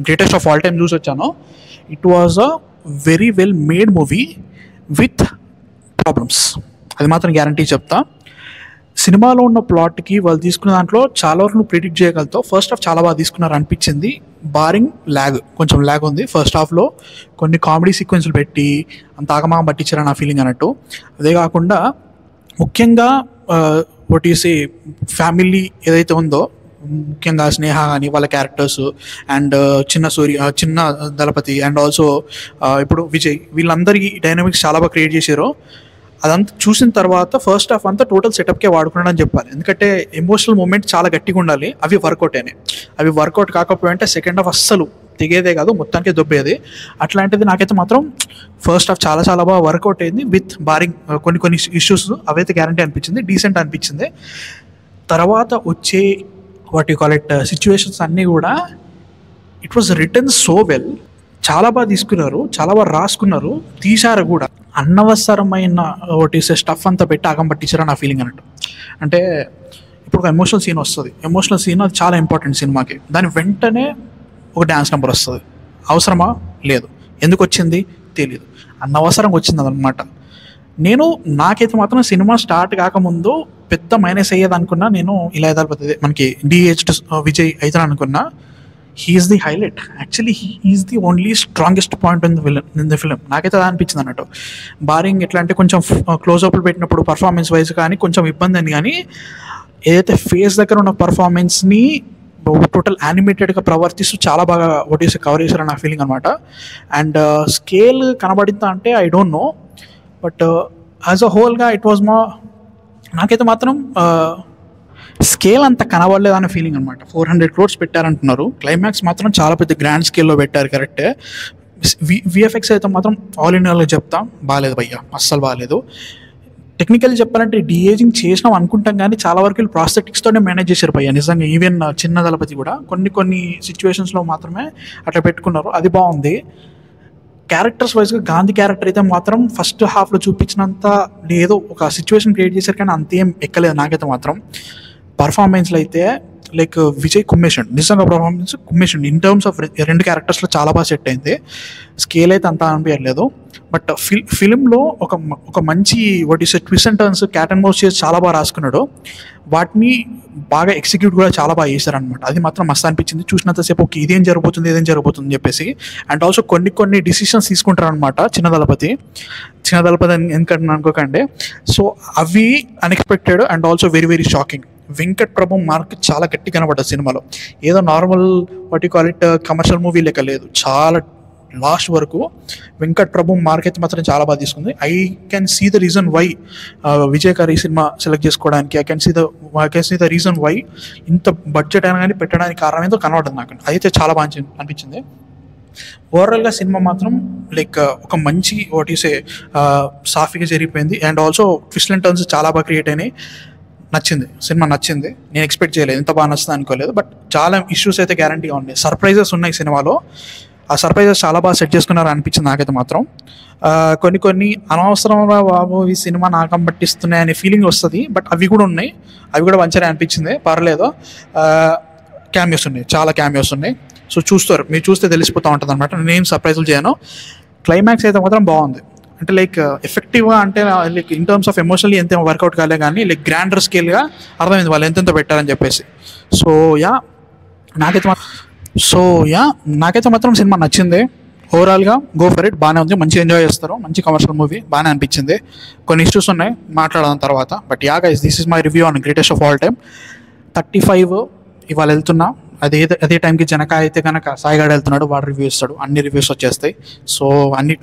Greatest of all time చూసి వచ్చానో, it was a very well made movie with problems. అది మాత్రం guarantee చెప్తా. సినిమాలో ఉన్న ప్లాట్కి వాళ్ళు తీసుకున్న దాంట్లో చాలా వరకు నువ్వు ప్రిడిక్ట్ చేయగలుగుతావు. ఫస్ట్ హాఫ్ చాలా బాగా తీసుకున్నారు అనిపించింది, బారింగ్ కొంచెం ల్యాగ్ ఉంది ఫస్ట్ హాఫ్లో. కొన్ని కామెడీ సీక్వెన్స్లు పెట్టి అంత ఆగమాగం పట్టించారని నా ఫీలింగ్ అన్నట్టు. అదే కాకుండా ముఖ్యంగా వాట్ యు సే ఫ్యామిలీ ఏదైతే ఉందో, ముఖ్యంగా స్నేహ కానీ వాళ్ళ క్యారెక్టర్స్ అండ్ చిన్న దళపతి అండ్ ఆల్సో ఇప్పుడు విజయ్, వీళ్ళందరి డైనమిక్స్ చాలా బాగా క్రియేట్ చేశారు. అదంతా చూసిన తర్వాత ఫస్ట్ హాఫ్ అంతా టోటల్ సెటప్కే వాడుకున్నాడని చెప్పాలి. ఎందుకంటే ఎమోషనల్ మూమెంట్ చాలా గట్టిగా ఉండాలి, అవి వర్కౌట్ అయినాయి. అవి వర్కౌట్ కాకపోయింటే సెకండ్ హాఫ్ అస్సలు తెగేదే కాదు, మొత్తానికి దొబ్బేది. అట్లాంటిది నాకైతే మాత్రం ఫస్ట్ హాఫ్ చాలా చాలా బాగా వర్కౌట్ అయింది విత్ బారింగ్ కొన్ని ఇష్యూస్, అవైతే గ్యారంటీ అనిపించింది, డీసెంట్ అనిపించింది. తర్వాత వచ్చే what you call it situations అన్నీ కూడా it was return so well. చాలా బాగా తీసుకున్నారు, చాలా బాగా రాసుకున్నారు, తీశారు కూడా. అనవసరమైన ఒకటి స్టఫ్ అంతా పెట్టి ఆగం పట్టించారని నా ఫీలింగ్ అన్నట్టు. అంటే ఇప్పుడు ఒక ఎమోషనల్ సీన్ వస్తుంది, ఎమోషనల్ సీన్ అది చాలా ఇంపార్టెంట్ సినిమాకి, దాని వెంటనే ఒక డ్యాన్స్ నెంబర్ వస్తుంది. అవసరమా? లేదు. ఎందుకు వచ్చింది? తెలియదు, అనవసరంగా వచ్చింది అదనమాట. నాకైతే మాత్రం సినిమా స్టార్ట్ కాకముందు పెద్ద మైనస్ అయ్యేది అనుకున్నా. నేను ఇలా ఎదాలిపోతుంది మనకి డిహెచ్డ్ విజయ్ అయితే అనుకున్నా. He's the highlight, actually he's the only strongest point in the film. నాకైతే అది అనిపించింది అన్నట్టు. బారింగ్ ఎట్లా అంటే కొంచెం క్లోజ్అప్లు పెట్టినప్పుడు పర్ఫార్మెన్స్ వైజ్ కానీ కొంచెం ఇబ్బంది అని, కానీ ఏదైతే ఫేస్ దగ్గర ఉన్న పర్ఫార్మెన్స్ని టోటల్ యానిమేటెడ్గా ప్రవర్తిస్తూ చాలా బాగా కవర్ చేశారని నా ఫీలింగ్ అనమాట. అండ్ స్కేల్ కనబడిందా అంటే I don't know, but as a హోల్గా ఇట్ వాజ్ నాకైతే మాత్రం స్కేల్ అంత కనబడలేదన్న ఫీలింగ్ అనమాట. 400 crores పెట్టారంటున్నారు, క్లైమాక్స్ మాత్రం చాలా పెద్ద గ్రాండ్ స్కేల్లో పెట్టారు, కరెక్టే. విఎఫ్ఎక్స్ అయితే మాత్రం ఆల్ ఇన్ ఆల్గా చెప్తాం బాగాలేదు భయ్య, అస్సలు బాగాలేదు. టెక్నికల్ చెప్పాలంటే డీఏజింగ్ చేసినాం అనుకుంటాం, కానీ చాలా వరకు వీళ్ళు ప్రాస్థెటిక్స్తోనే మేనేజ్ చేశారు భయ్య నిజంగా. ఈవెన్ చిన్న దళపతి కూడా కొన్ని సిచ్యువేషన్స్లో మాత్రమే అట్లా పెట్టుకున్నారు, అది బాగుంది. క్యారెక్టర్స్ వైజ్గా గాంధీ క్యారెక్టర్ అయితే మాత్రం ఫస్ట్ హాఫ్లో చూపించినంత ఏదో ఒక సిచ్యువేషన్ క్రియేట్ చేశారు, కానీ అంతేం ఎక్కలేదు నాకైతే మాత్రం. పర్ఫార్మెన్స్లో అయితే లైక్ విజయ్ కుమ్మేషన్, నిజంగా పర్ఫార్మెన్స్ కుమ్మేషన్ ఇన్ టర్మ్స్ ఆఫ్ రెండు క్యారెక్టర్స్లో చాలా బాగా సెట్ అయింది. స్కేల్ అయితే అంతా అనిపించలేదు, బట్ ఫిలింలో ఒక మంచి what is twist and turns, cat and mouse చేసి చాలా బాగా రాసుకున్నాడు. వాటిని బాగా ఎగ్జిక్యూట్ కూడా చాలా బాగా చేశారనమాట. అది మాత్రం మస్తు అనిపించింది చూసినంతసేపు. ఓకే, ఇదేం జరగబోతుంది అని చెప్పేసి. అండ్ ఆల్సో కొన్ని డిసిషన్స్ తీసుకుంటారు అనమాట చిన్న దళపతి అని ఎందుకంటే అనుకోకండి. సో అవి unexpected and also very very shocking. Venkat Prabhu mark చాలా గట్టి కనబడ్డది సినిమాలో. ఏదో normal what you call it commercial movie లెక్క లేదు, చాలా లాస్ట్ వరకు వెంకట్ ప్రభు మార్క్ అయితే మాత్రం చాలా బాగా తీసుకుంది. I can see the reason why Vijay గారు ఈ సినిమా సెలెక్ట్ చేసుకోవడానికి, I can see the reason why ఇంత బడ్జెట్ అయినా కానీ పెట్టడానికి కారణం ఏందో కనబడుతుంది నాకు. అయితే చాలా బాగా అనిపించింది. ఓవరాల్గా సినిమా మాత్రం లైక్ ఒక మంచి వాట్ యు సే సాఫీగా జరిగిపోయింది. And also twist and turns చాలా బాగా క్రియేట్ అయినాయి. సినిమా నచ్చింది. నేను ఎక్స్పెక్ట్ చేయలేదు, ఇంత బాగా నచ్చుతుంది అనుకోలేదు. బట్ చాలా ఇష్యూస్ అయితే గ్యారంటీగా ఉన్నాయి, సర్ప్రైజెస్ ఉన్నాయి సినిమాలో. ఆ సర్ప్రైజెస్ చాలా బాగా సెట్ చేసుకున్నారు అనిపించింది నాకైతే మాత్రం. కొన్ని అనవసరంగా బాబు ఈ సినిమా నాకం పట్టిస్తున్నాయి అనే ఫీలింగ్ వస్తుంది, బట్ అవి కూడా ఉన్నాయి, అవి కూడా మంచిగా అనిపించింది, పర్లేదు. క్యామియోస్ ఉన్నాయి, చాలా క్యామియోస్ ఉన్నాయి. సో మీరు చూస్తే తెలిసిపోతూ ఉంటుంది అనమాట. నేను సర్ప్రైజులు చేయను. క్లైమాక్స్ అయితే మాత్రం బాగుంది. అంటే లైక్ ఎఫెక్టివ్గా అంటే like in terms of emotionally ఎంత వర్కౌట్ కాలే, కానీ లైక్ గ్రాండర్ స్కేల్గా అర్థమైంది వాళ్ళు ఎంతెంత పెట్టారని చెప్పేసి. సో నాకైతే మాత్రం సినిమా నచ్చింది. ఓవరాల్గా గో ఫర్ ఇట్, బాగానే ఉంది, మంచిగా ఎంజాయ్ చేస్తారు, మంచి కమర్షియల్ మూవీ, బాగానే అనిపించింది. కొన్ని ఇష్యూస్ ఉన్నాయి మాట్లాడదాం తర్వాత. But guys, this is my review on greatest of all time. 35 ఇవాళ వెళ్తున్నా. అదే టైంకి జనక అయితే కనుక సాయిగాడు వెళ్తున్నాడు, వాడు రివ్యూ ఇస్తాడు, అన్ని రివ్యూస్ వచ్చేస్తాయి. సో అన్ని